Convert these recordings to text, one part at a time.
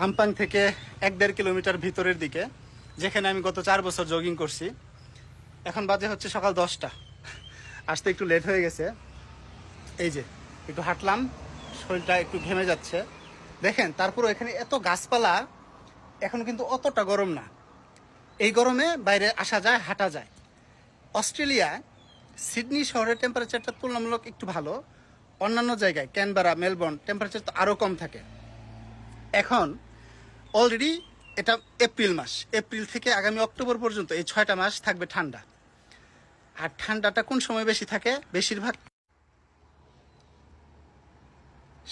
আমপাং থেকে 1-1.5 কিলোমিটার ভিতরের দিকে, যেখানে আমি গত 4 বছর জগিং করছি। এখন বাজে হচ্ছে সকাল 10টা। আসতে একটু লেট হয়ে গেছে। এই যে একটু হাঁটলাম, শরীরটা একটু ঘেমে যাচ্ছে দেখেন। তারপরে এখানে এত গাছপালা, এখন কিন্তু অতটা গরম না। এই গরমে বাইরে আসা যায়, হাঁটা যায়। অস্ট্রেলিয়ায় সিডনি শহরের টেম্পারেচারটা তুলনামূলক একটু ভালো। অন্যান্য জায়গায় ক্যানবেরা, মেলবোর্ন টেম্পারেচার তো আরও কম থাকে। এখন অলরেডি এটা এপ্রিল মাস, এপ্রিল থেকে আগামী অক্টোবর পর্যন্ত এই 6টা মাস থাকবে ঠান্ডা। আর ঠান্ডাটা কোন সময় বেশি থাকে? বেশিরভাগ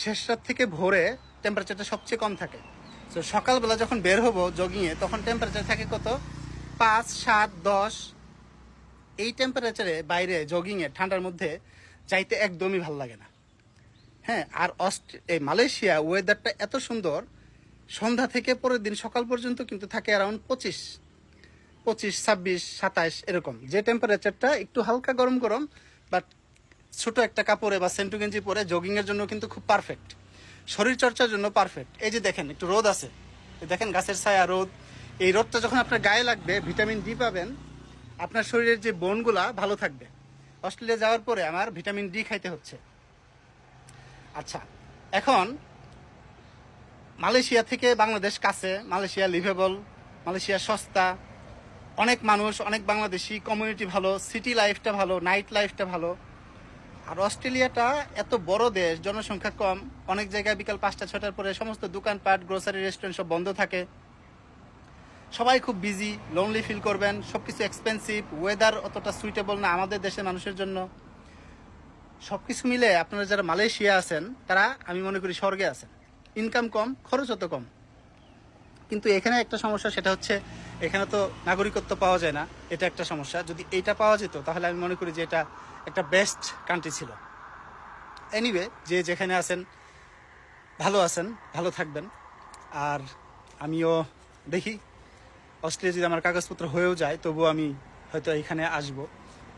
শেষ রাত থেকে ভোরে টেম্পারেচারটা সবচেয়ে কম থাকে। তো সকালবেলা যখন বের হবো জগিংয়ে, তখন টেম্পারেচার থাকে কত? 5, 7, 10। এই টেম্পারেচারে বাইরে জগিংয়ে ঠান্ডার মধ্যে যাইতে একদমই ভালো লাগে না। হ্যাঁ, আর এই মালয়েশিয়া ওয়েদারটা এত সুন্দর, সন্ধ্যা থেকে পরের দিন সকাল পর্যন্ত কিন্তু থাকে অ্যারাউন্ড 25, 26, 27 এরকম। যে টেম্পারেচারটা একটু হালকা গরম গরম, বাট ছোট একটা কাপড়ে বা সেন্টু গেঞ্জি পরে জগিংয়ের জন্য কিন্তু খুব পারফেক্ট, শরীর চর্চার জন্য পারফেক্ট। এই যে দেখেন একটু রোদ আছে, দেখেন গাছের ছায়া, রোদ। এই রোদটা যখন আপনার গায়ে লাগবে, ভিটামিন ডি পাবেন, আপনার শরীরের যে বোনগুলা ভালো থাকবে। অস্ট্রেলিয়া যাওয়ার পরে আমার ভিটামিন ডি খাইতে হচ্ছে। আচ্ছা, এখন মালয়েশিয়া থেকে বাংলাদেশ কাছে, মালয়েশিয়া লিভেবল, মালয়েশিয়া সস্তা, অনেক মানুষ, অনেক বাংলাদেশি কমিউনিটি ভালো, সিটি লাইফটা ভালো, নাইট লাইফটা ভালো। আর অস্ট্রেলিয়াটা এত বড় দেশ, জনসংখ্যা কম, অনেক জায়গায় বিকাল 5টা 6টার পরে সমস্ত দোকানপাট, গ্রোসারি, রেস্টুরেন্ট সব বন্ধ থাকে। সবাই খুব বিজি, লোনলি ফিল করবেন। সব কিছু এক্সপেন্সিভ, ওয়েদার অতটা সুইটেবল না আমাদের দেশের মানুষের জন্য। সব কিছু মিলে আপনারা যারা মালয়েশিয়া আছেন, তারা আমি মনে করি স্বর্গে আছেন। ইনকাম কম, খরচ অত কম। কিন্তু এখানে একটা সমস্যা, সেটা হচ্ছে এখানে তো নাগরিকত্ব পাওয়া যায় না। এটা একটা সমস্যা। যদি এইটা পাওয়া যেত, তাহলে আমি মনে করি যে এটা একটা বেস্ট কান্ট্রি ছিল। এনিওয়ে, যে যেখানে আছেন ভালো আছেন, ভালো থাকবেন। আর আমিও দেখি অস্ট্রেলিয়া যদি আমার কাগজপত্র হয়েও যায়, তবুও আমি হয়তো এখানে আসব।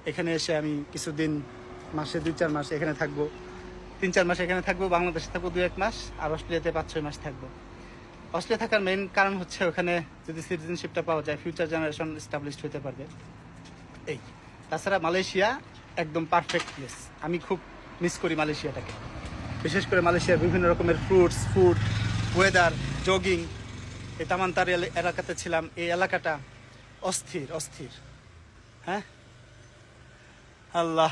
এখানে এসে আমি কিছুদিন, মাসে 2-4 মাস এখানে থাকবো, 3-4 মাস এখানে থাকবো, বাংলাদেশে থাকবো 2-1 মাস, আর অস্ট্রেলিয়াতে 5-6 মাস থাকবো। অস্ট্রেলিয়া থাকার মেইন কারণ হচ্ছে ওখানে যদি সিটিজেনশিপটা পাওয়া যায়, ফিউচার জেনারেশন এস্টাবলিশড হতে পারবে। এই, তাছাড়া মালয়েশিয়া একদম পারফেক্ট প্লেস। আমি খুব মিস করি মালয়েশিয়াটাকে। বিশেষ করে মালয়েশিয়ার বিভিন্ন রকমের ফ্রুটস, ফুড, ওয়েদার, জগিং। এই তামান্তার এলাকাতে ছিলাম, এই এলাকাটা অস্থির অস্থির। হ্যাঁ, আল্লাহ।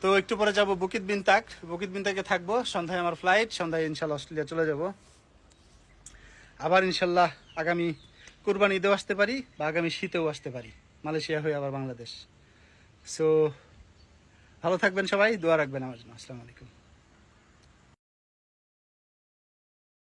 তো একটু পরে যাব বুকিত বিনতাক। বুকিত বিনতাকে থাকবো, সন্ধ্যায় আমার ফ্লাইট, সন্ধ্যায় ইনশাল্লাহ অস্ট্রেলিয়া চলে যাব। আবার ইনশাল্লাহ আগামী কুরবানি ঈদেও আসতে পারি, বা আগামী শীতেও আসতে পারি, মালয়েশিয়া হয়ে আবার বাংলাদেশ। সো ভালো থাকবেন সবাই, দোয়া রাখবেন আমার জন্য। আসসালামু আলাইকুম।